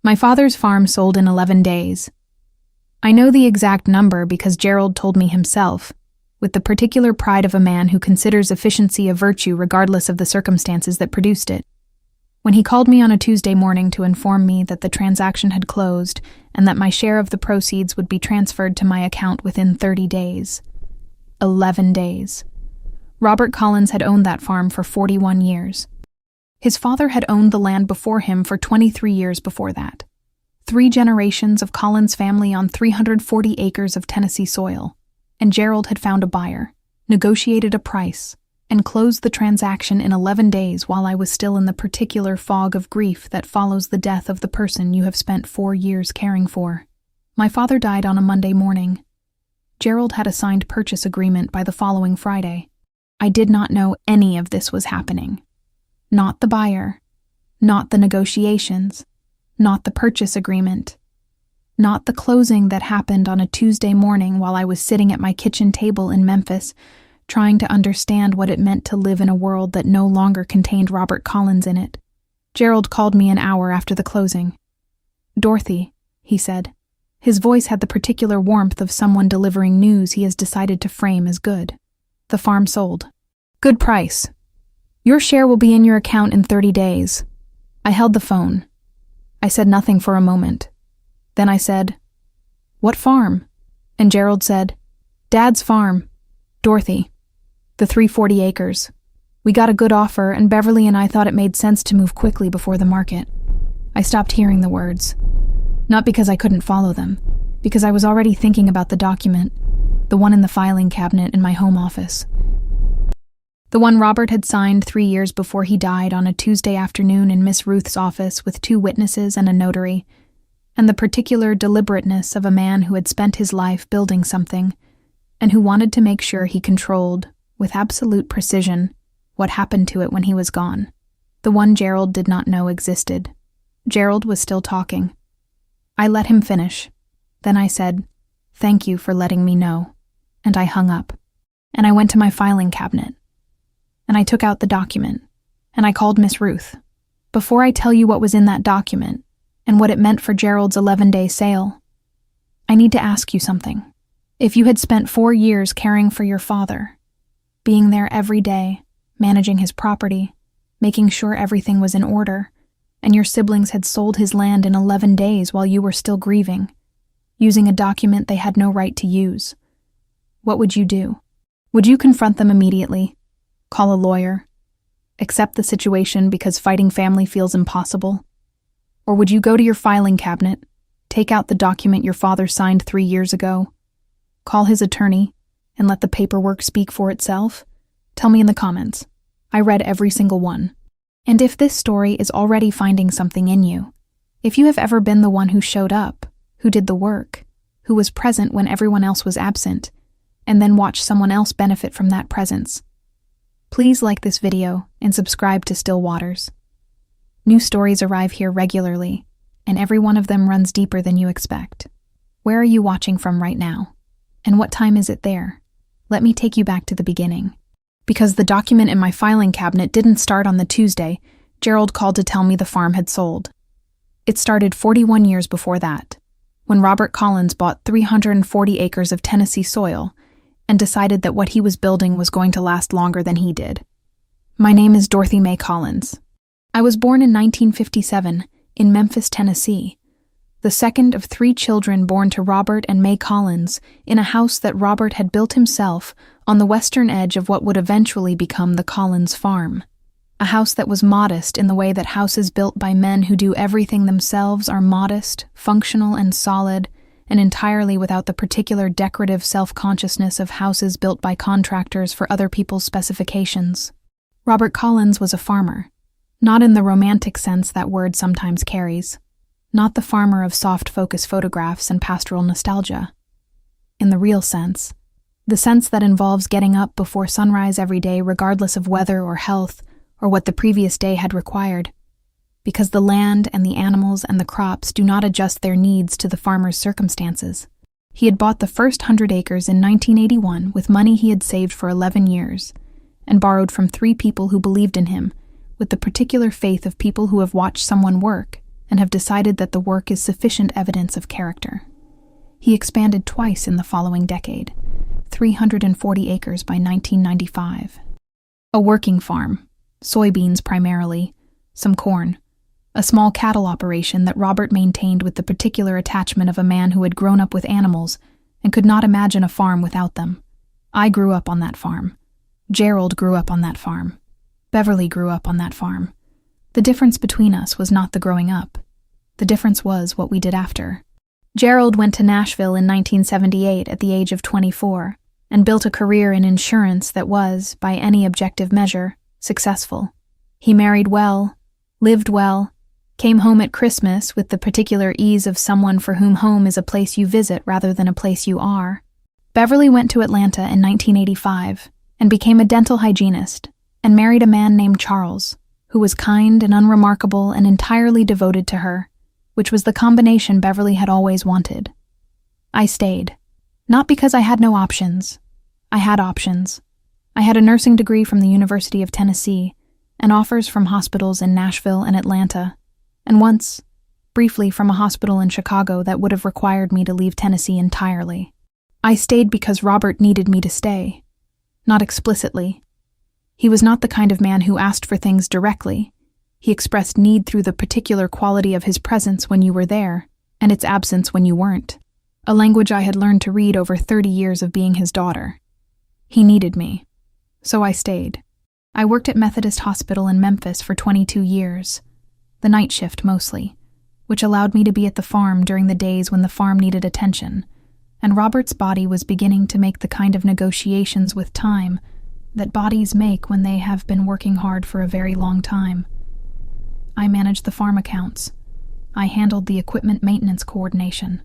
My father's farm sold in 11 days. I know the exact number because Gerald told me himself, with the particular pride of a man who considers efficiency a virtue regardless of the circumstances that produced it. When he called me on a Tuesday morning to inform me that the transaction had closed and that my share of the proceeds would be transferred to my account within 30 days. 11 days. Robert Collins had owned that farm for 41 years. His father had owned the land before him for 23 years before that. 3 generations of Collins family on 340 acres of Tennessee soil, and Gerald had found a buyer, negotiated a price, and closed the transaction in 11 days while I was still in the particular fog of grief that follows the death of the person you have spent 4 years caring for. My father died on a Monday morning. Gerald had a signed purchase agreement by the following Friday. I did not know any of this was happening. Not the buyer, not the negotiations, not the purchase agreement, not the closing that happened on a Tuesday morning while I was sitting at my kitchen table in Memphis, trying to understand what it meant to live in a world that no longer contained Robert Collins in it. Gerald called me an hour after the closing. "Dorothy," he said. His voice had the particular warmth of someone delivering news he has decided to frame as good. "The farm sold. Good price. Your share will be in your account in 30 days. I held the phone. I said nothing for a moment. Then I said, "What farm?" And Gerald said, "Dad's farm. Dorothy. The 340 acres. We got a good offer, and Beverly and I thought it made sense to move quickly before the market." I stopped hearing the words. Not because I couldn't follow them, because I was already thinking about the document, the one in the filing cabinet in my home office. The one Robert had signed 3 years before he died on a Tuesday afternoon in Miss Ruth's office with 2 witnesses and a notary, and the particular deliberateness of a man who had spent his life building something, and who wanted to make sure he controlled, with absolute precision, what happened to it when he was gone. The one Gerald did not know existed. Gerald was still talking. I let him finish. Then I said, "Thank you for letting me know," and I hung up. And I went to my filing cabinet. And I took out the document, and I called Miss Ruth. Before I tell you what was in that document, and what it meant for Gerald's 11-day sale, I need to ask you something. If you had spent 4 years caring for your father, being there every day, managing his property, making sure everything was in order, and your siblings had sold his land in 11 days while you were still grieving, using a document they had no right to use, what would you do? Would you confront them immediately? Call a lawyer? Accept the situation because fighting family feels impossible? Or would you go to your filing cabinet, take out the document your father signed 3 years ago, call his attorney, and let the paperwork speak for itself? Tell me in the comments. I read every single one. And if this story is already finding something in you, if you have ever been the one who showed up, who did the work, who was present when everyone else was absent, and then watched someone else benefit from that presence, please like this video and subscribe to Still Waters. New stories arrive here regularly, and every one of them runs deeper than you expect. Where are you watching from right now? And what time is it there? Let me take you back to the beginning. Because the document in my filing cabinet didn't start on the Tuesday Gerald called to tell me the farm had sold. It started 41 years before that, when Robert Collins bought 340 acres of Tennessee soil and decided that what he was building was going to last longer than he did. My name is Dorothy Mae Collins. I was born in 1957 in Memphis, Tennessee, the second of 3 children born to Robert and Mae Collins in a house that Robert had built himself on the western edge of what would eventually become the Collins farm. A house that was modest in the way that houses built by men who do everything themselves are modest, functional, and solid, and entirely without the particular decorative self-consciousness of houses built by contractors for other people's specifications. Robert Collins was a farmer, not in the romantic sense that word sometimes carries, not the farmer of soft-focus photographs and pastoral nostalgia. In the real sense, the sense that involves getting up before sunrise every day regardless of weather or health or what the previous day had required, because the land and the animals and the crops do not adjust their needs to the farmer's circumstances. He had bought the first 100 acres in 1981 with money he had saved for 11 years, and borrowed from 3 people who believed in him, with the particular faith of people who have watched someone work and have decided that the work is sufficient evidence of character. He expanded twice in the following decade, 340 acres by 1995. A working farm, soybeans primarily, some corn, a small cattle operation that Robert maintained with the particular attachment of a man who had grown up with animals and could not imagine a farm without them. I grew up on that farm. Gerald grew up on that farm. Beverly grew up on that farm. The difference between us was not the growing up. The difference was what we did after. Gerald went to Nashville in 1978 at the age of 24 and built a career in insurance that was, by any objective measure, successful. He married well, lived well, came home at Christmas with the particular ease of someone for whom home is a place you visit rather than a place you are. Beverly went to Atlanta in 1985 and became a dental hygienist and married a man named Charles, who was kind and unremarkable and entirely devoted to her, which was the combination Beverly had always wanted. I stayed. Not because I had no options. I had options. I had a nursing degree from the University of Tennessee and offers from hospitals in Nashville and Atlanta, and once, briefly, from a hospital in Chicago that would have required me to leave Tennessee entirely. I stayed because Robert needed me to stay. Not explicitly. He was not the kind of man who asked for things directly. He expressed need through the particular quality of his presence when you were there, and its absence when you weren't. A language I had learned to read over 30 years of being his daughter. He needed me. So I stayed. I worked at Methodist Hospital in Memphis for 22 years. The night shift mostly, which allowed me to be at the farm during the days when the farm needed attention, and Robert's body was beginning to make the kind of negotiations with time that bodies make when they have been working hard for a very long time. I managed the farm accounts. I handled the equipment maintenance coordination.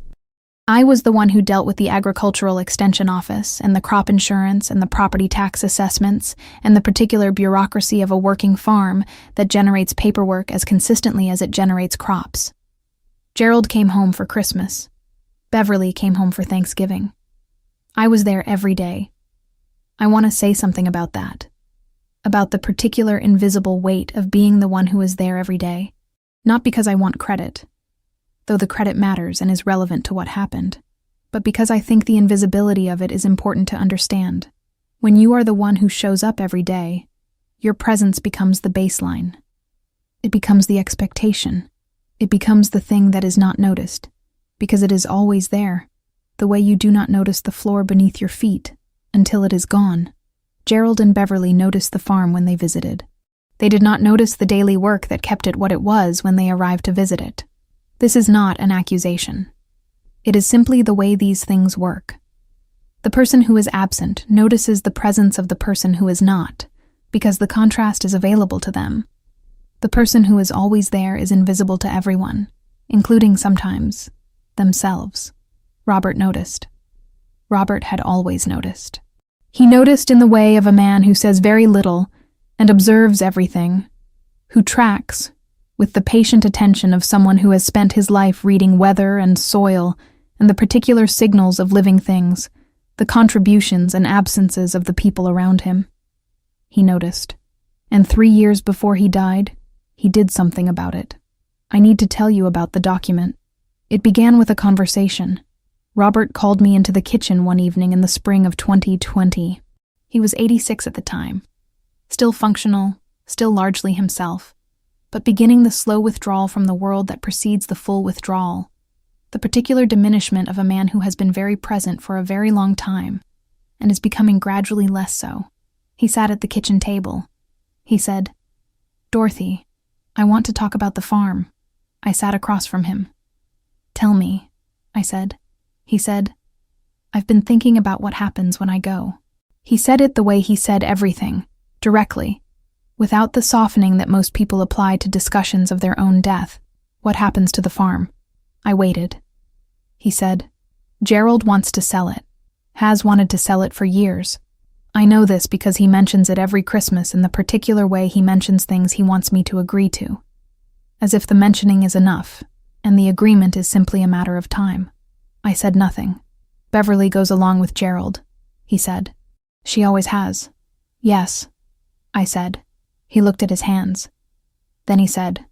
I was the one who dealt with the agricultural extension office and the crop insurance and the property tax assessments and the particular bureaucracy of a working farm that generates paperwork as consistently as it generates crops. Gerald came home for Christmas. Beverly came home for Thanksgiving. I was there every day. I want to say something about that. About the particular invisible weight of being the one who is there every day. Not because I want credit, though the credit matters and is relevant to what happened, but because I think the invisibility of it is important to understand. When you are the one who shows up every day, your presence becomes the baseline. It becomes the expectation. It becomes the thing that is not noticed, because it is always there, the way you do not notice the floor beneath your feet until it is gone. Gerald and Beverly noticed the farm when they visited. They did not notice the daily work that kept it what it was when they arrived to visit it. This is not an accusation. It is simply the way these things work. The person who is absent notices the presence of the person who is not, because the contrast is available to them. The person who is always there is invisible to everyone, including sometimes themselves. Robert noticed. Robert had always noticed. He noticed in the way of a man who says very little and observes everything, who tracks, with the patient attention of someone who has spent his life reading weather and soil and the particular signals of living things, the contributions and absences of the people around him. He noticed, and 3 years before he died, he did something about it. I need to tell you about the document. It began with a conversation. Robert called me into the kitchen one evening in the spring of 2020. He was 86 at the time. Still functional, still largely himself, but beginning the slow withdrawal from the world that precedes the full withdrawal, the particular diminishment of a man who has been very present for a very long time and is becoming gradually less so. He sat at the kitchen table. He said, "Dorothy, I want to talk about the farm." I sat across from him. "Tell me," I said. He said, "I've been thinking about what happens when I go." He said it the way he said everything, directly, without the softening that most people apply to discussions of their own death. What happens to the farm? I waited. He said, "Gerald wants to sell it. Has wanted to sell it for years. I know this because he mentions it every Christmas in the particular way he mentions things he wants me to agree to. As if the mentioning is enough, and the agreement is simply a matter of time." I said nothing. "Beverly goes along with Gerald," he said. "She always has." "Yes," I said. He looked at his hands. Then he said,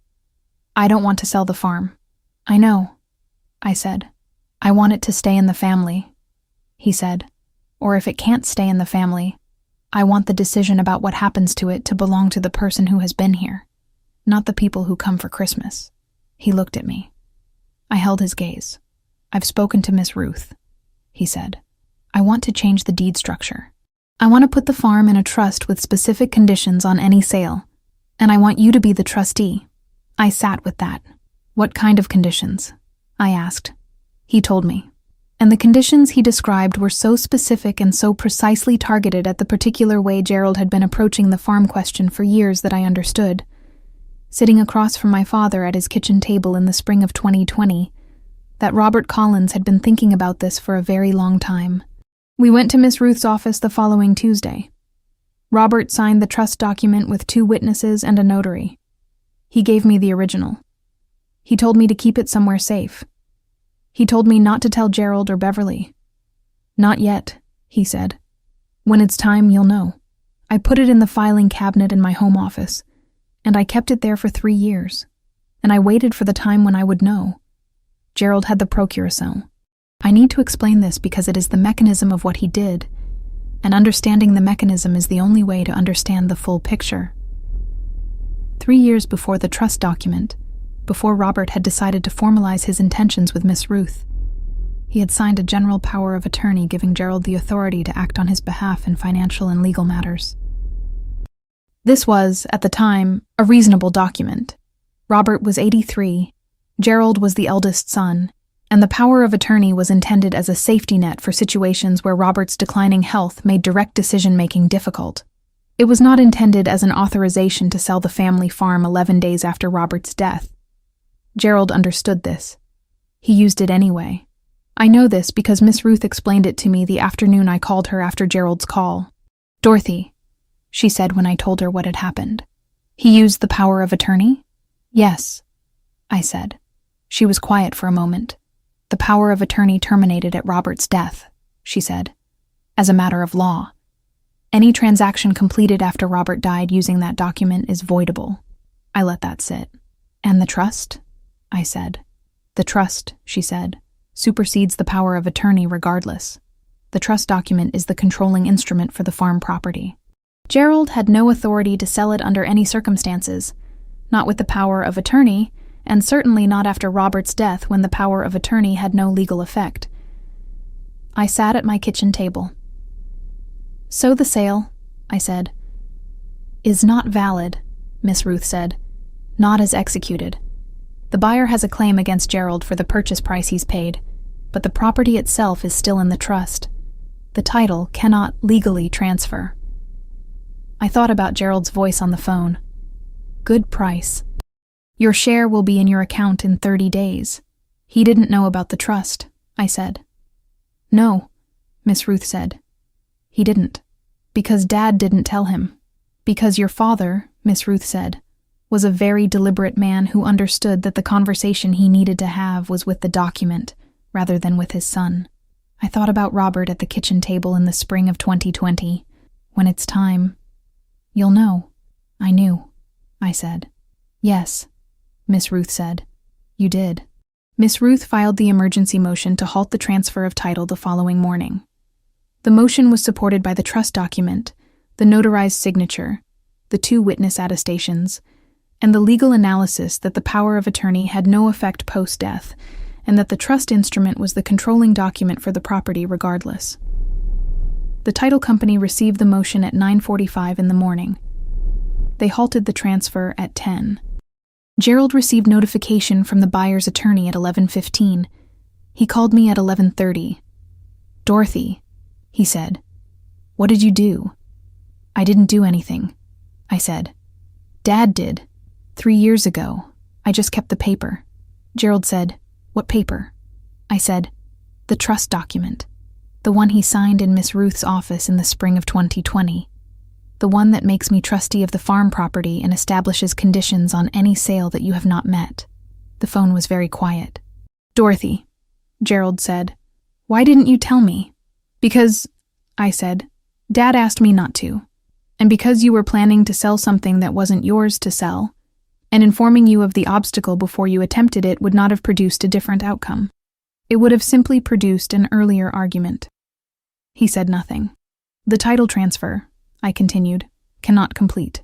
I don't want to sell the farm. I know, I said. I want it to stay in the family, he said. Or if it can't stay in the family, I want the decision about what happens to it to belong to the person who has been here, not the people who come for Christmas. He looked at me. I held his gaze. I've spoken to Miss Ruth, he said. I want to change the deed structure. I want to put the farm in a trust with specific conditions on any sale, and I want you to be the trustee. I sat with that. What kind of conditions? I asked. He told me. And the conditions he described were so specific and so precisely targeted at the particular way Gerald had been approaching the farm question for years that I understood. Sitting across from my father at his kitchen table in the spring of 2020, that Robert Collins had been thinking about this for a very long time. We went to Miss Ruth's office the following Tuesday. Robert signed the trust document with 2 witnesses and a notary. He gave me the original. He told me to keep it somewhere safe. He told me not to tell Gerald or Beverly. Not yet, he said. When it's time, you'll know. I put it in the filing cabinet in my home office, and I kept it there for 3 years, and I waited for the time when I would know. Gerald had the procuration. I need to explain this because it is the mechanism of what he did, and understanding the mechanism is the only way to understand the full picture. 3 years before the trust document, before Robert had decided to formalize his intentions with Miss Ruth, he had signed a general power of attorney giving Gerald the authority to act on his behalf in financial and legal matters. This was, at the time, a reasonable document. Robert was 83, Gerald was the eldest son, and the power of attorney was intended as a safety net for situations where Robert's declining health made direct decision-making difficult. It was not intended as an authorization to sell the family farm 11 days after Robert's death. Gerald understood this. He used it anyway. I know this because Miss Ruth explained it to me the afternoon I called her after Gerald's call. Dorothy, she said when I told her what had happened. He used the power of attorney? Yes, I said. She was quiet for a moment. The power of attorney terminated at Robert's death, she said, as a matter of law. Any transaction completed after Robert died using that document is voidable. I let that sit. And the trust? I said. The trust, she said, supersedes the power of attorney regardless. The trust document is the controlling instrument for the farm property. Gerald had no authority to sell it under any circumstances, not with the power of attorney, and certainly not after Robert's death when the power of attorney had no legal effect. I sat at my kitchen table. So the sale, I said, is not valid, Miss Ruth said, not as executed. The buyer has a claim against Gerald for the purchase price he's paid, but the property itself is still in the trust. The title cannot legally transfer. I thought about Gerald's voice on the phone. Good price. Your share will be in your account in 30 days. He didn't know about the trust, I said. No, Miss Ruth said. He didn't. Because Dad didn't tell him. Because your father, Miss Ruth said, was a very deliberate man who understood that the conversation he needed to have was with the document, rather than with his son. I thought about Robert at the kitchen table in the spring of 2020. When it's time, you'll know. I knew, I said. Yes, Miss Ruth said. You did. Miss Ruth filed the emergency motion to halt the transfer of title the following morning. The motion was supported by the trust document, the notarized signature, the 2 witness attestations, and the legal analysis that the power of attorney had no effect post-death, and that the trust instrument was the controlling document for the property regardless. The title company received the motion at 9:45 in the morning. They halted the transfer at 10. Gerald received notification from the buyer's attorney at 11:15. He called me at 11:30. Dorothy, he said, what did you do? I didn't do anything, I said. Dad did. 3 years ago. I just kept the paper. Gerald said, what paper? I said, the trust document. The one he signed in Miss Ruth's office in the spring of 2020. The one that makes me trustee of the farm property and establishes conditions on any sale that you have not met. The phone was very quiet. Dorothy, Gerald said, why didn't you tell me? Because, I said, Dad asked me not to. And because you were planning to sell something that wasn't yours to sell, and informing you of the obstacle before you attempted it would not have produced a different outcome. It would have simply produced an earlier argument. He said nothing. The title transfer, I continued, cannot complete.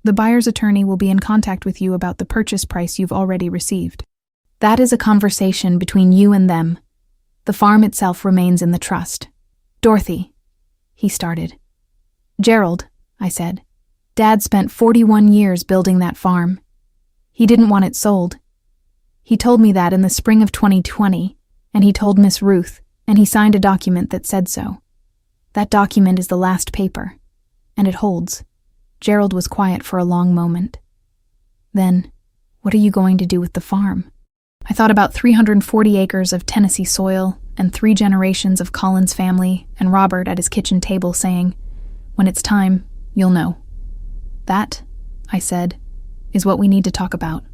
The buyer's attorney will be in contact with you about the purchase price you've already received. That is a conversation between you and them. The farm itself remains in the trust. Dorothy, he started. Gerald, I said. Dad spent 41 years building that farm. He didn't want it sold. He told me that in the spring of 2020, and he told Miss Ruth, and he signed a document that said so. That document is the last paper, and it holds. Gerald was quiet for a long moment. Then, what are you going to do with the farm? I thought about 340 acres of Tennessee soil and 3 generations of Collins family and Robert at his kitchen table saying, when it's time, you'll know. That, I said, is what we need to talk about.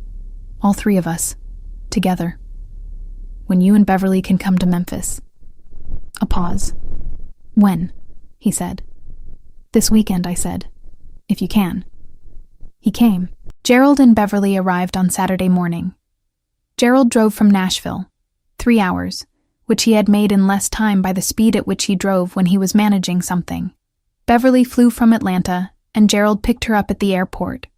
All 3 of us. Together. When you and Beverly can come to Memphis. A pause. When? He said. This weekend, I said. If you can. He came. Gerald and Beverly arrived on Saturday morning. Gerald drove from Nashville, 3 hours, which he had made in less time by the speed at which he drove when he was managing something. Beverly flew from Atlanta, and Gerald picked her up at the airport,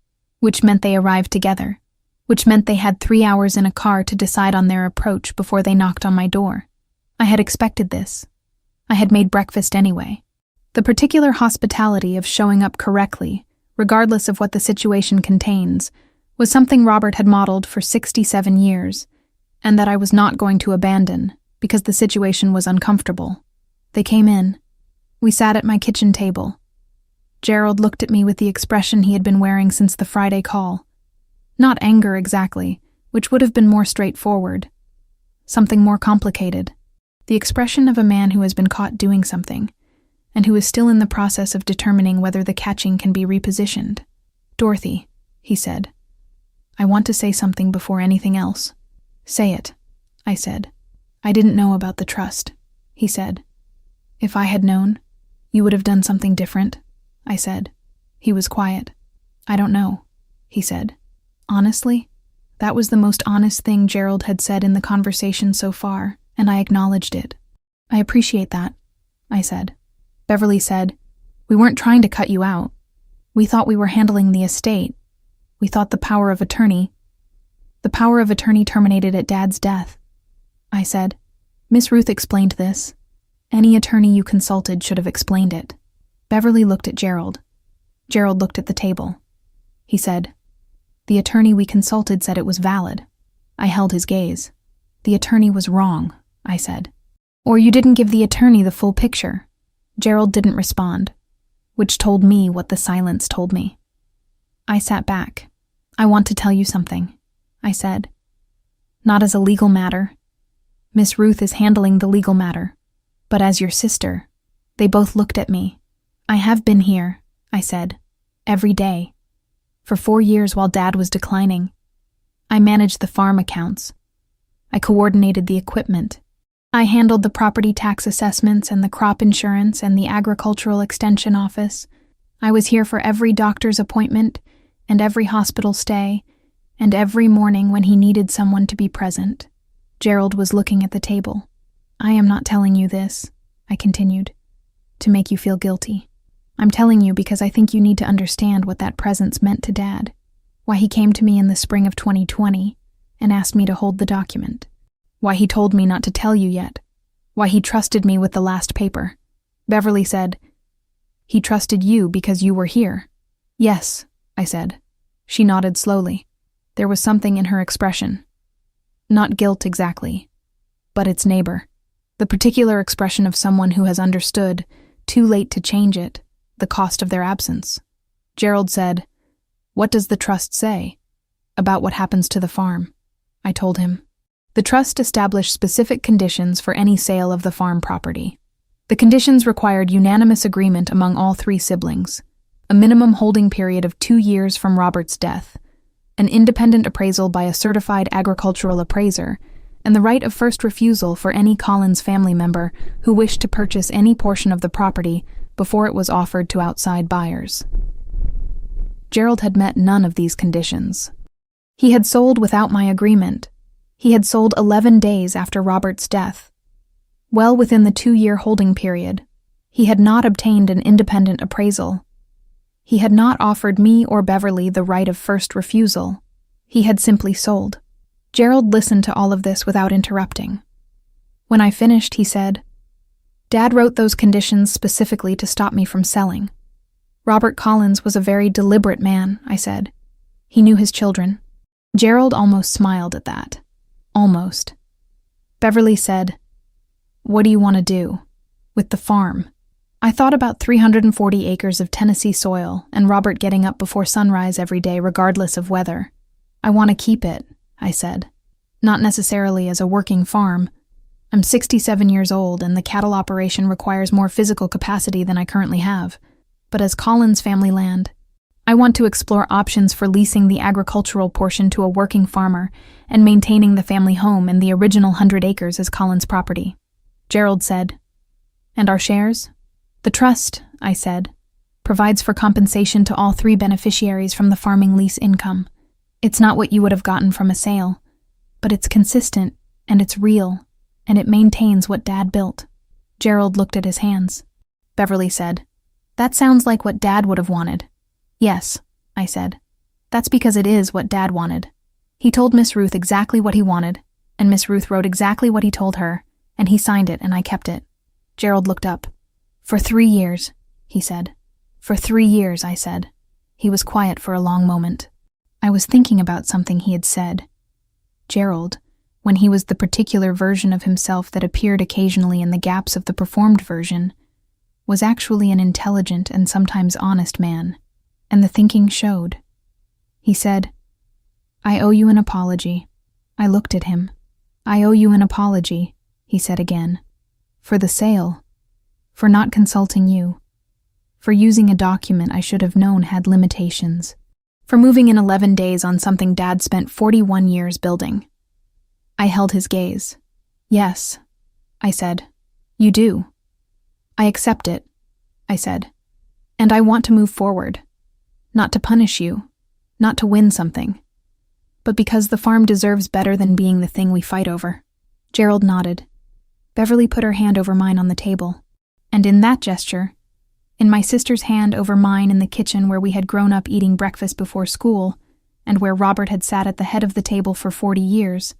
which meant they arrived together, which meant they had 3 hours in a car to decide on their approach before they knocked on my door. I had expected this. I had made breakfast anyway. The particular hospitality of showing up correctly, regardless of what the situation contains, was something Robert had modeled for 67 years, and that I was not going to abandon because the situation was uncomfortable. They came in. We sat at my kitchen table. Gerald looked at me with the expression he had been wearing since the Friday call. Not anger exactly, which would have been more straightforward. Something more complicated. The expression of a man who has been caught doing something, and who is still in the process of determining whether the catching can be repositioned. Dorothy, he said. I want to say something before anything else. Say it, I said. I didn't know about the trust, he said. If I had known, you would have done something different, I said. He was quiet. I don't know, he said. Honestly, that was the most honest thing Gerald had said in the conversation so far, and I acknowledged it. I appreciate that, I said. Beverly said, we weren't trying to cut you out. We thought we were handling the estate. We thought the power of attorney terminated at Dad's death. I said, Miss Ruth explained this. Any attorney you consulted should have explained it. Beverly looked at Gerald. Gerald looked at the table. He said, the attorney we consulted said it was valid. I held his gaze. The attorney was wrong, I said. Or you didn't give the attorney the full picture. Gerald didn't respond, which told me what the silence told me. I sat back. I want to tell you something, I said. Not as a legal matter. Miss Ruth is handling the legal matter. But as your sister. They both looked at me. I have been here, I said, every day. For 4 years while Dad was declining. I managed the farm accounts. I coordinated the equipment. I handled the property tax assessments and the crop insurance and the agricultural extension office. I was here for every doctor's appointment and every hospital stay and every morning when he needed someone to be present. Gerald was looking at the table. I am not telling you this, I continued, to make you feel guilty. I'm telling you because I think you need to understand what that presence meant to Dad, why he came to me in the spring of 2020 and asked me to hold the document, why he told me not to tell you yet, why he trusted me with the last paper. Beverly said, he trusted you because you were here. Yes, I said. She nodded slowly. There was something in her expression. Not guilt exactly, but its neighbor. The particular expression of someone who has understood, too late to change it, the cost of their absence. Gerald said, what does the trust say? About what happens to the farm? I told him. The trust established specific conditions for any sale of the farm property. The conditions required unanimous agreement among all 3 siblings, a minimum holding period of 2 years from Robert's death, an independent appraisal by a certified agricultural appraiser, and the right of first refusal for any Collins family member who wished to purchase any portion of the property before it was offered to outside buyers. Gerald had met none of these conditions. He had sold without my agreement. He had sold 11 days after Robert's death. Well within the 2-year holding period, he had not obtained an independent appraisal. He had not offered me or Beverly the right of first refusal. He had simply sold. Gerald listened to all of this without interrupting. When I finished, he said, "Dad wrote those conditions specifically to stop me from selling." "Robert Collins was a very deliberate man," I said. "He knew his children." Gerald almost smiled at that. Almost. Beverly said, "What do you want to do with the farm?" I thought about 340 acres of Tennessee soil and Robert getting up before sunrise every day regardless of weather. "I want to keep it," I said. "Not necessarily as a working farm. I'm 67 years old and the cattle operation requires more physical capacity than I currently have. But as Collins family land, I want to explore options for leasing the agricultural portion to a working farmer and maintaining the family home and the original 100 acres as Collins' property." Gerald said, "And our shares?" "The trust," I said, "provides for compensation to all 3 beneficiaries from the farming lease income. It's not what you would have gotten from a sale, but it's consistent and it's real, and it maintains what Dad built." Gerald looked at his hands. Beverly said, "That sounds like what Dad would have wanted." "Yes," I said. "That's because it is what Dad wanted. He told Miss Ruth exactly what he wanted, and Miss Ruth wrote exactly what he told her, and he signed it and I kept it." Gerald looked up. "For 3 years," he said. "For 3 years," I said. He was quiet for a long moment. I was thinking about something he had said. Gerald, when he was the particular version of himself that appeared occasionally in the gaps of the performed version, was actually an intelligent and sometimes honest man, and the thinking showed. He said, "I owe you an apology." I looked at him. "I owe you an apology," he said again. "For the sale. For not consulting you. For using a document I should have known had limitations. For moving in 11 days on something Dad spent 41 years building." I held his gaze. "Yes," I said. "You do." "I accept it," I said. "And I want to move forward. Not to punish you, not to win something, but because the farm deserves better than being the thing we fight over." Gerald nodded. Beverly put her hand over mine on the table, and in that gesture, in my sister's hand over mine in the kitchen where we had grown up eating breakfast before school, and where Robert had sat at the head of the table for 40 years,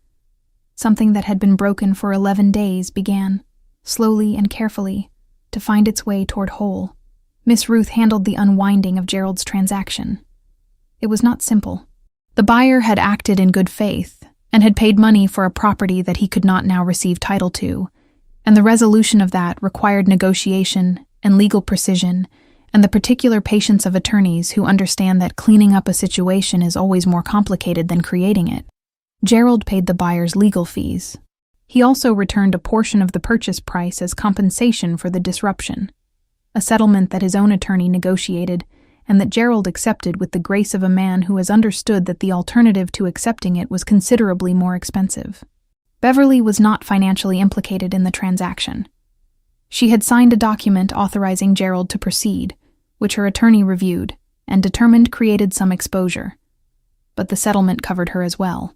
something that had been broken for 11 days began, slowly and carefully, to find its way toward whole. Miss Ruth handled the unwinding of Gerald's transaction. It was not simple. The buyer had acted in good faith, and had paid money for a property that he could not now receive title to, and the resolution of that required negotiation and legal precision and the particular patience of attorneys who understand that cleaning up a situation is always more complicated than creating it. Gerald paid the buyer's legal fees. He also returned a portion of the purchase price as compensation for the disruption, a settlement that his own attorney negotiated and that Gerald accepted with the grace of a man who has understood that the alternative to accepting it was considerably more expensive. Beverly was not financially implicated in the transaction. She had signed a document authorizing Gerald to proceed, which her attorney reviewed and determined created some exposure. But the settlement covered her as well.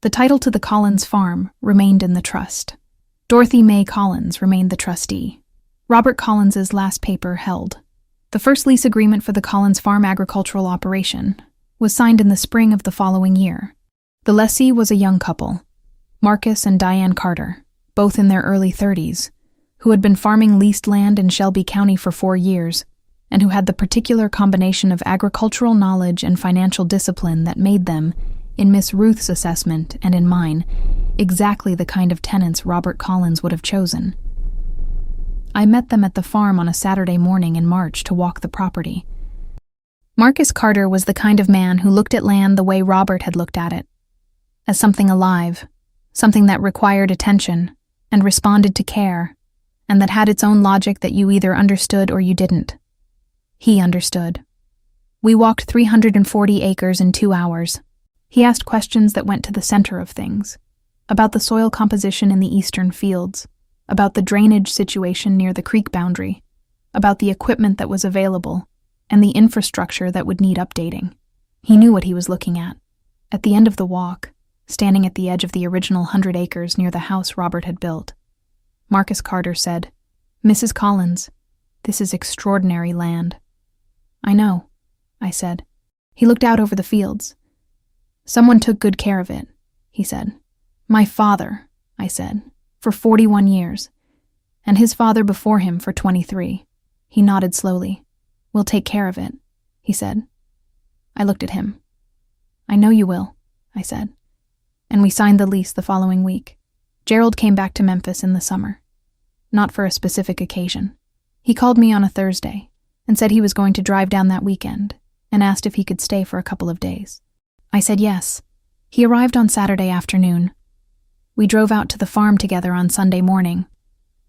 The title to the Collins farm remained in the trust. Dorothy Mae Collins remained the trustee. Robert Collins's last paper held. The first lease agreement for the Collins farm agricultural operation was signed in the spring of the following year. The lessee was a young couple, Marcus and Diane Carter, both in their early 30s, who had been farming leased land in Shelby County for 4 years, and who had the particular combination of agricultural knowledge and financial discipline that made them, in Miss Ruth's assessment and in mine, exactly the kind of tenants Robert Collins would have chosen. I met them at the farm on a Saturday morning in March to walk the property. Marcus Carter was the kind of man who looked at land the way Robert had looked at it, as something alive, something that required attention and responded to care, and that had its own logic that you either understood or you didn't. He understood. We walked 340 acres in 2 hours. He asked questions that went to the center of things, about the soil composition in the eastern fields, about the drainage situation near the creek boundary, about the equipment that was available, and the infrastructure that would need updating. He knew what he was looking at. At the end of the walk, standing at the edge of the original 100 acres near the house Robert had built, Marcus Carter said, "Mrs. Collins, this is extraordinary land." "I know," I said. He looked out over the fields. "Someone took good care of it," he said. "My father," I said, "for 41 years, and his father before him for 23. He nodded slowly. "We'll take care of it," he said. I looked at him. "I know you will," I said. And we signed the lease the following week. Gerald came back to Memphis in the summer. Not for a specific occasion. He called me on a Thursday and said he was going to drive down that weekend and asked if he could stay for a couple of days. I said yes. He arrived on Saturday afternoon. We drove out to the farm together on Sunday morning.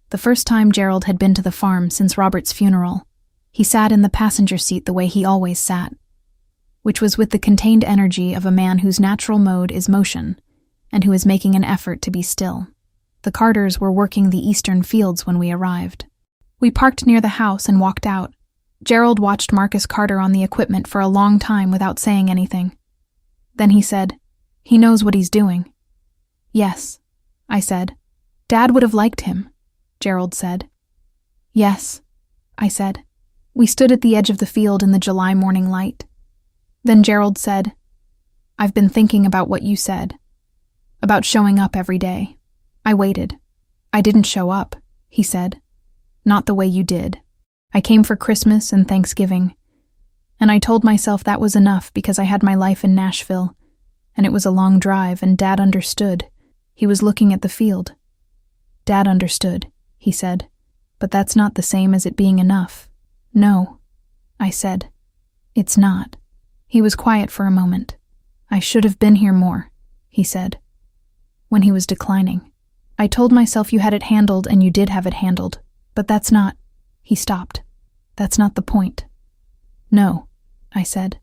The first time Gerald had been to the farm since Robert's funeral, he sat in the passenger seat the way he always sat, which was with the contained energy of a man whose natural mode is motion and who is making an effort to be still. The Carters were working the eastern fields when we arrived. We parked near the house and walked out. Gerald watched Marcus Carter on the equipment for a long time without saying anything. Then he said, "He knows what he's doing." "Yes," I said. "Dad would have liked him," Gerald said. "Yes," I said. We stood at the edge of the field in the July morning light. Then Gerald said, "I've been thinking about what you said, about showing up every day." I waited. "I didn't show up," he said. "Not the way you did. I came for Christmas and Thanksgiving, and I told myself that was enough because I had my life in Nashville, and it was a long drive, and Dad understood. He was looking at the field. Dad understood," he said, "but that's not the same as it being enough." "No," I said. "It's not." He was quiet for a moment. "I should have been here more," he said. When he was declining, "I told myself you had it handled and you did have it handled, but that's not..." He stopped. "That's not the point." "No," I said.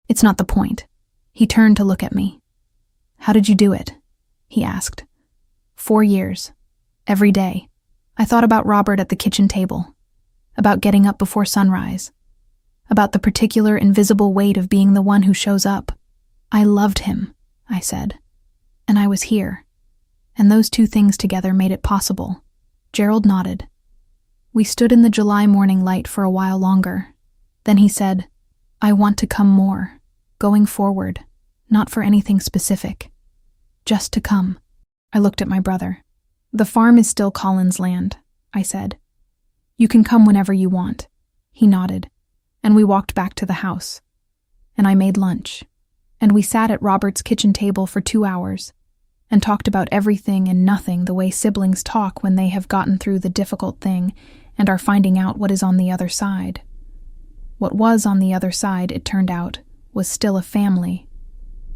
"It's not the point." He turned to look at me. "How did you do it?" he asked. 4 years. Every day. I thought about Robert at the kitchen table, about getting up before sunrise, about the particular invisible weight of being the one who shows up. I loved him, I said, and I was here. And those two things together made it possible. Gerald nodded. We stood in the July morning light for a while longer. Then he said, "I want to come more, going forward, not for anything specific. Just to come." I looked at my brother. "The farm is still Collins' land," I said. "You can come whenever you want." He nodded, and we walked back to the house. And I made lunch, and we sat at Robert's kitchen table for 2 hours, and talked about everything and nothing the way siblings talk when they have gotten through the difficult thing and are finding out what is on the other side. What was on the other side, it turned out, was still a family.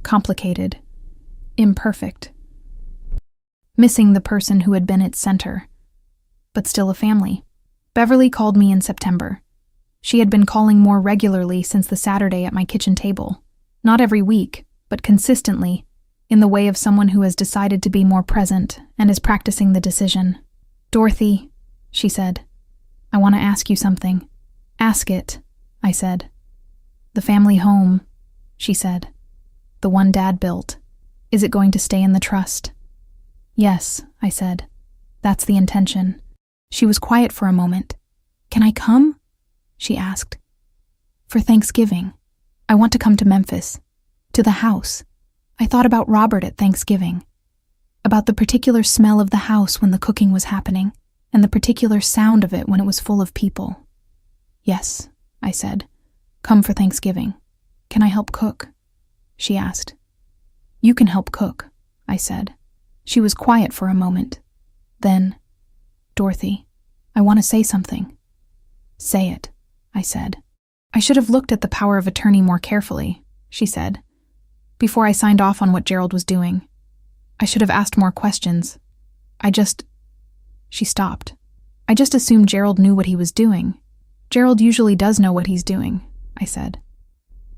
Complicated. Imperfect. Missing the person who had been its center. But still a family. Beverly called me in September. She had been calling more regularly since the Saturday at my kitchen table. Not every week, but consistently, in the way of someone who has decided to be more present and is practicing the decision. "Dorothy," she said, "I want to ask you something." "Ask it," I said. "The family home," she said. "The one Dad built. Is it going to stay in the trust?" "Yes," I said. "That's the intention." She was quiet for a moment. "Can I come?" she asked. "For Thanksgiving. I want to come to Memphis. To the house. I thought about Robert at Thanksgiving. About the particular smell of the house when the cooking was happening, and the particular sound of it when it was full of people." "Yes," I said. "Come for Thanksgiving. Can I help cook?" she asked. "You can help cook," I said. She was quiet for a moment. Then, "Dorothy, I want to say something." "Say it," I said. "I should have looked at the power of attorney more carefully," she said, "before I signed off on what Gerald was doing. I should have asked more questions. She stopped. "I just assumed Gerald knew what he was doing. Gerald usually does know what he's doing," I said.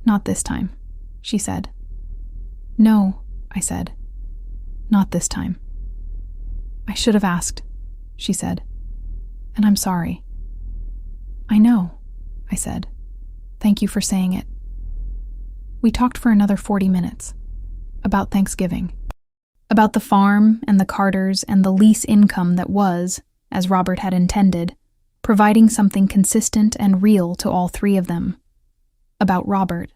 "Not this time," she said. "No," I said. "Not this time." "I should have asked," she said. "And I'm sorry." "I know," I said. Thank you for saying it. We talked for another 40 minutes. About Thanksgiving. About the farm and the Carters and the lease income that was, as Robert had intended, providing something consistent and real to all three of them. About Robert.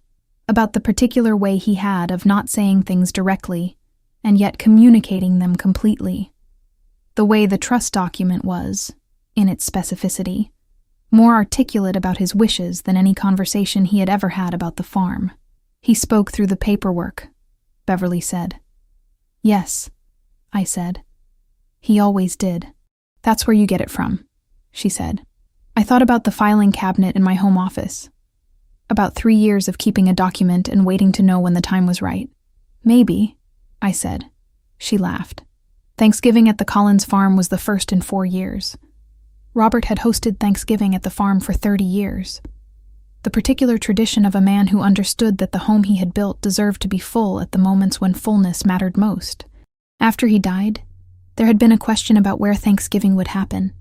About the particular way he had of not saying things directly, and yet communicating them completely. The way the trust document was, in its specificity, more articulate about his wishes than any conversation he had ever had about the farm. He spoke through the paperwork, Beverly said. Yes, I said. He always did. That's where you get it from, she said. I thought about the filing cabinet in my home office. About 3 years of keeping a document and waiting to know when the time was right. Maybe, I said. She laughed. Thanksgiving at the Collins farm was the first in 4 years. Robert had hosted Thanksgiving at the farm for 30 years. The particular tradition of a man who understood that the home he had built deserved to be full at the moments when fullness mattered most. After he died, there had been a question about where Thanksgiving would happen,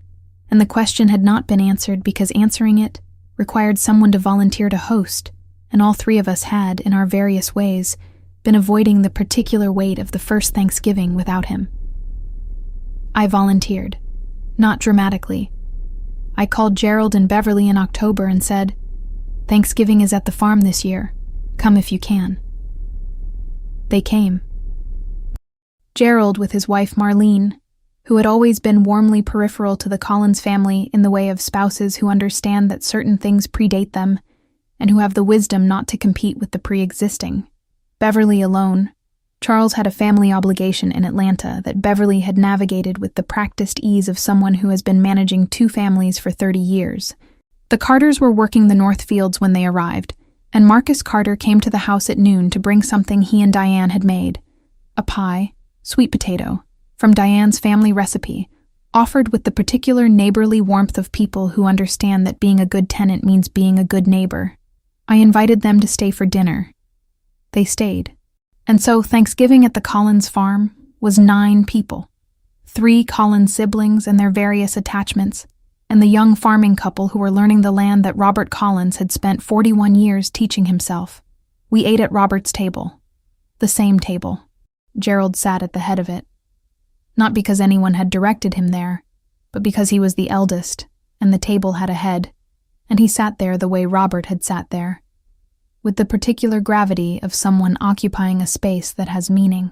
and the question had not been answered because answering it required someone to volunteer to host, and all three of us had, in our various ways, been avoiding the particular weight of the first Thanksgiving without him. I volunteered, not dramatically. I called Gerald and Beverly in October and said, "Thanksgiving is at the farm this year. Come if you can." They came. Gerald with his wife Marlene, who had always been warmly peripheral to the Collins family in the way of spouses who understand that certain things predate them and who have the wisdom not to compete with the pre-existing. Beverly alone. Charles had a family obligation in Atlanta that Beverly had navigated with the practiced ease of someone who has been managing 2 families for 30 years. The Carters were working the North Fields when they arrived, and Marcus Carter came to the house at noon to bring something he and Diane had made, a pie, sweet potato, from Diane's family recipe, offered with the particular neighborly warmth of people who understand that being a good tenant means being a good neighbor. I invited them to stay for dinner. They stayed. And so Thanksgiving at the Collins farm was 9 people, 3 Collins siblings and their various attachments, and the young farming couple who were learning the land that Robert Collins had spent 41 years teaching himself. We ate at Robert's table. The same table. Gerald sat at the head of it. Not because anyone had directed him there, but because he was the eldest, and the table had a head, and he sat there the way Robert had sat there, with the particular gravity of someone occupying a space that has meaning.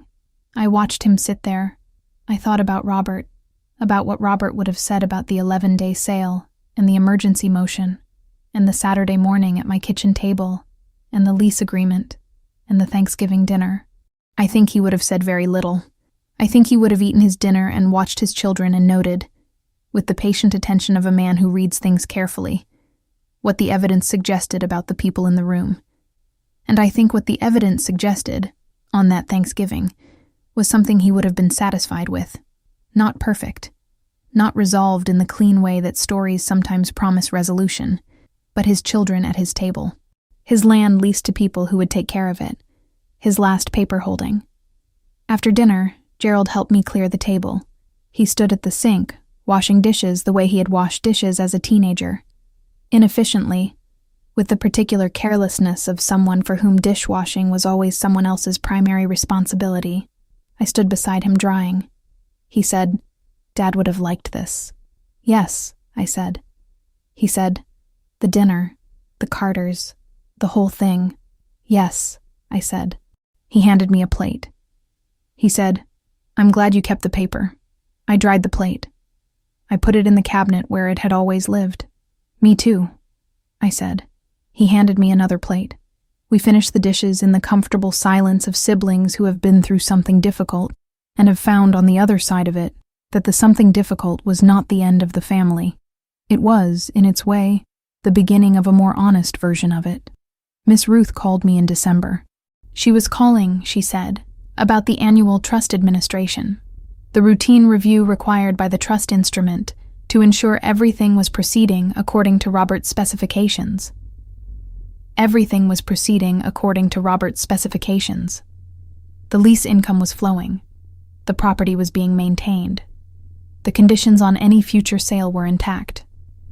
I watched him sit there. I thought about Robert, about what Robert would have said about the 11-day sale, and the emergency motion, and the Saturday morning at my kitchen table, and the lease agreement, and the Thanksgiving dinner. I think he would have said very little. I think he would have eaten his dinner and watched his children and noted, with the patient attention of a man who reads things carefully, what the evidence suggested about the people in the room. And I think what the evidence suggested, on that Thanksgiving, was something he would have been satisfied with. Not perfect, not resolved in the clean way that stories sometimes promise resolution, but his children at his table. His land leased to people who would take care of it. His last paper holding. After dinner, Gerald helped me clear the table. He stood at the sink, washing dishes the way he had washed dishes as a teenager. Inefficiently, with the particular carelessness of someone for whom dishwashing was always someone else's primary responsibility. I stood beside him drying. He said, "Dad would have liked this." "Yes," I said. He said, "The dinner, the Carters, the whole thing." "Yes," I said. He handed me a plate. He said, "I'm glad you kept the paper." I dried the plate. I put it in the cabinet where it had always lived. "Me too," I said. He handed me another plate. We finished the dishes in the comfortable silence of siblings who have been through something difficult and have found on the other side of it that the something difficult was not the end of the family. It was, in its way, the beginning of a more honest version of it. Miss Ruth called me in December. She was calling, she said, about the annual trust administration, the routine review required by the trust instrument to ensure everything was proceeding according to Robert's specifications. Everything was proceeding according to Robert's specifications. The lease income was flowing. The property was being maintained. The conditions on any future sale were intact.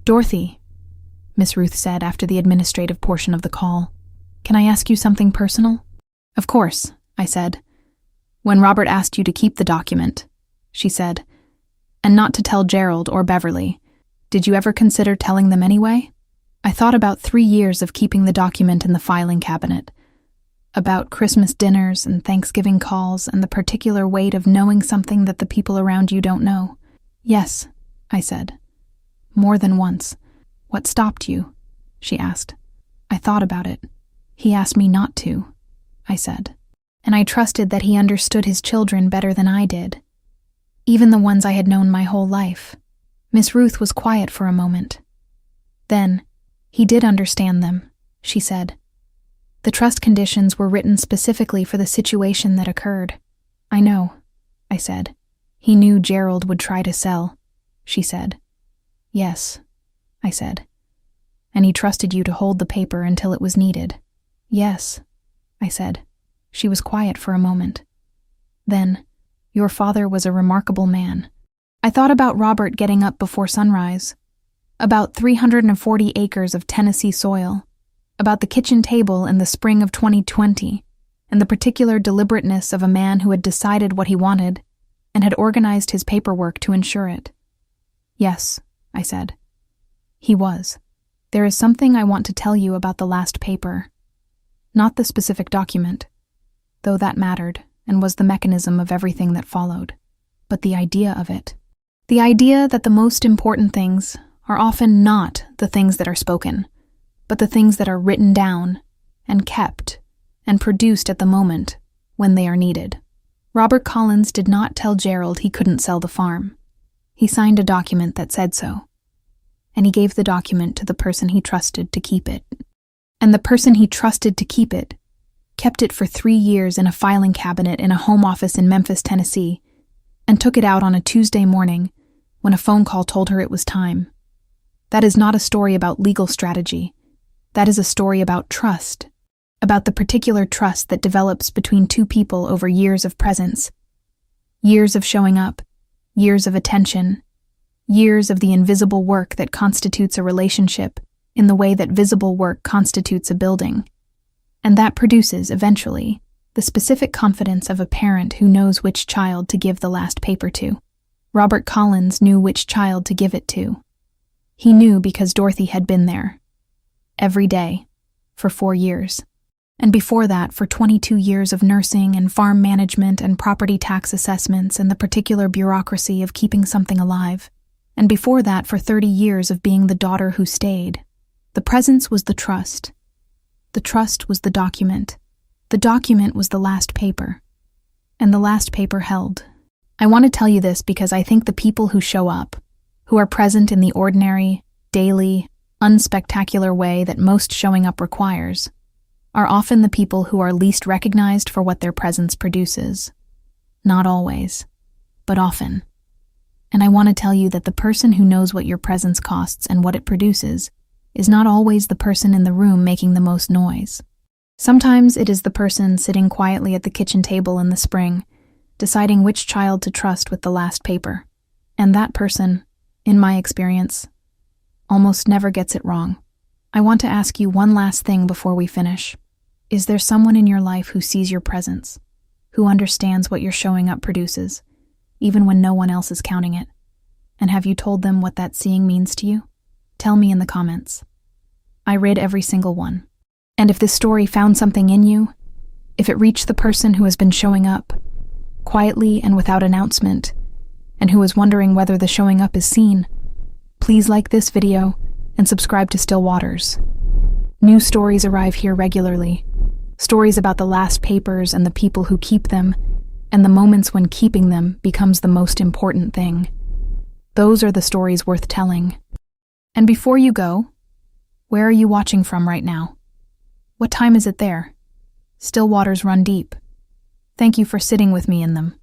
"Dorothy," Miss Ruth said after the administrative portion of the call. "Can I ask you something personal?" "Of course," I said. "When Robert asked you to keep the document," she said, "and not to tell Gerald or Beverly, did you ever consider telling them anyway?" I thought about 3 years of keeping the document in the filing cabinet, about Christmas dinners and Thanksgiving calls and the particular weight of knowing something that the people around you don't know. "Yes," I said. "More than once." "What stopped you?" she asked. I thought about it. "He asked me not to," I said. "And I trusted that he understood his children better than I did, even the ones I had known my whole life." Miss Ruth was quiet for a moment. Then, "He did understand them," she said. "The trust conditions were written specifically for the situation that occurred." "I know," I said. "He knew Gerald would try to sell," she said. "Yes," I said. "And he trusted you to hold the paper until it was needed." "Yes," I said. She was quiet for a moment. Then, "Your father was a remarkable man." I thought about Robert getting up before sunrise, about 340 acres of Tennessee soil, about the kitchen table in the spring of 2020, and the particular deliberateness of a man who had decided what he wanted and had organized his paperwork to ensure it. "Yes," I said. "He was. There is something I want to tell you about the last paper. Not the specific document, though that mattered and was the mechanism of everything that followed, but the idea of it. The idea that the most important things are often not the things that are spoken, but the things that are written down and kept and produced at the moment when they are needed. Robert Collins did not tell Gerald he couldn't sell the farm. He signed a document that said so, and he gave the document to the person he trusted to keep it. And the person he trusted to keep it kept it for 3 years in a filing cabinet in a home office in Memphis, Tennessee, and took it out on a Tuesday morning when a phone call told her it was time. That is not a story about legal strategy. That is a story about trust, about the particular trust that develops between two people over years of presence, years of showing up, years of attention, years of the invisible work that constitutes a relationship in the way that visible work constitutes a building. And that produces, eventually, the specific confidence of a parent who knows which child to give the last paper to. Robert Collins knew which child to give it to. He knew because Dorothy had been there. Every day, for 4 years. And before that, for 22 years of nursing and farm management and property tax assessments and the particular bureaucracy of keeping something alive. And before that, for 30 years of being the daughter who stayed. The presence was the trust. The trust was the document. The document was the last paper. And the last paper held. I want to tell you this because I think the people who show up, who are present in the ordinary, daily, unspectacular way that most showing up requires, are often the people who are least recognized for what their presence produces. Not always, but often. And I want to tell you that the person who knows what your presence costs and what it produces is not always the person in the room making the most noise. Sometimes it is the person sitting quietly at the kitchen table in the spring, deciding which child to trust with the last paper. And that person, in my experience, almost never gets it wrong. I want to ask you one last thing before we finish. Is there someone in your life who sees your presence, who understands what your showing up produces, even when no one else is counting it? And have you told them what that seeing means to you? Tell me in the comments. I read every single one. And if this story found something in you, if it reached the person who has been showing up, quietly and without announcement, and who is wondering whether the showing up is seen, please like this video and subscribe to Still Waters. New stories arrive here regularly. Stories about the last papers and the people who keep them, and the moments when keeping them becomes the most important thing. Those are the stories worth telling. And before you go, where are you watching from right now? What time is it there? Still waters run deep. Thank you for sitting with me in them.